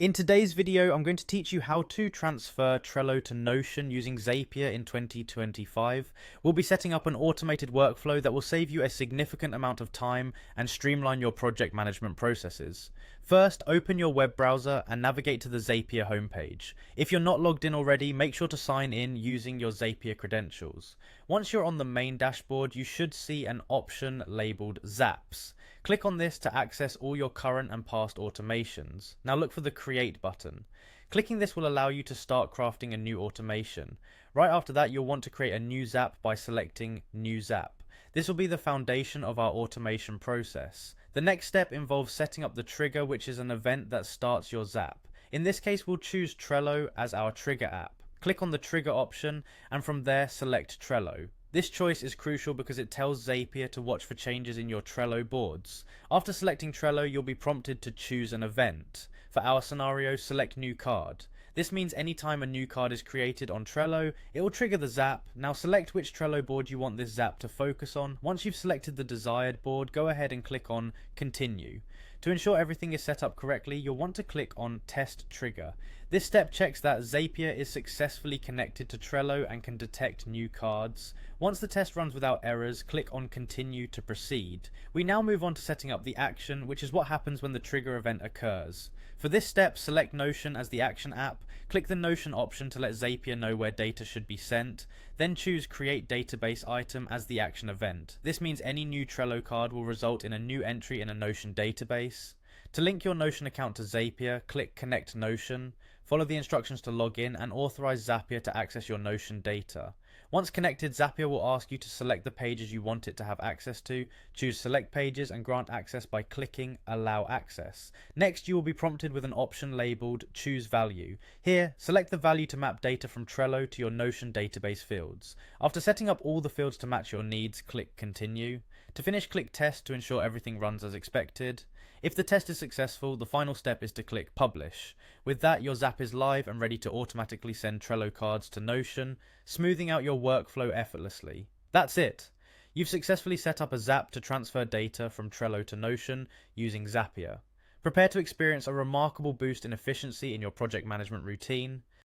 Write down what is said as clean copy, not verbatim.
In today's video, I'm going to teach you how to transfer Trello to Notion using Zapier in 2025. We'll be setting up an automated workflow that will save you a significant amount of time and streamline your project management processes. First, open your web browser and navigate to the Zapier homepage. If you're not logged in already, make sure to sign in using your Zapier credentials. Once you're on the main dashboard, you should see an option labeled Zaps. Click on this to access all your current and past automations. Now look for the Create button. Clicking this will allow you to start crafting a new automation. Right after that, you'll want to create a new Zap by selecting New Zap. This will be the foundation of our automation process. The next step involves setting up the trigger, which is an event that starts your Zap. In this case, we'll choose Trello as our trigger app. Click on the trigger option and from there select Trello. This choice is crucial because it tells Zapier to watch for changes in your Trello boards. After selecting Trello, you'll be prompted to choose an event. For our scenario, select New Card. This means anytime a new card is created on Trello, it will trigger the Zap. Now select which Trello board you want this Zap to focus on. Once you've selected the desired board, go ahead and click on Continue. To ensure everything is set up correctly, you'll want to click on Test Trigger. This step checks that Zapier is successfully connected to Trello and can detect new cards. Once the test runs without errors, click on Continue to proceed. We now move on to setting up the action, which is what happens when the trigger event occurs. For this step, select Notion as the action app, click the Notion option to let Zapier know where data should be sent, then choose Create Database Item as the action event. This means any new Trello card will result in a new entry in a Notion database. To link your Notion account to Zapier, click Connect Notion, follow the instructions to log in and authorize Zapier to access your Notion data. Once connected, Zapier will ask you to select the pages you want it to have access to, choose Select Pages and grant access by clicking Allow Access. Next, you will be prompted with an option labeled Choose Value. Here, select the value to map data from Trello to your Notion database fields. After setting up all the fields to match your needs, click Continue. To finish, click Test to ensure everything runs as expected. If the test is successful, the final step is to click Publish. With that, your Zap is live and ready to automatically send Trello cards to Notion, smoothing out your workflow effortlessly. That's it! You've successfully set up a Zap to transfer data from Trello to Notion using Zapier. Prepare to experience a remarkable boost in efficiency in your project management routine.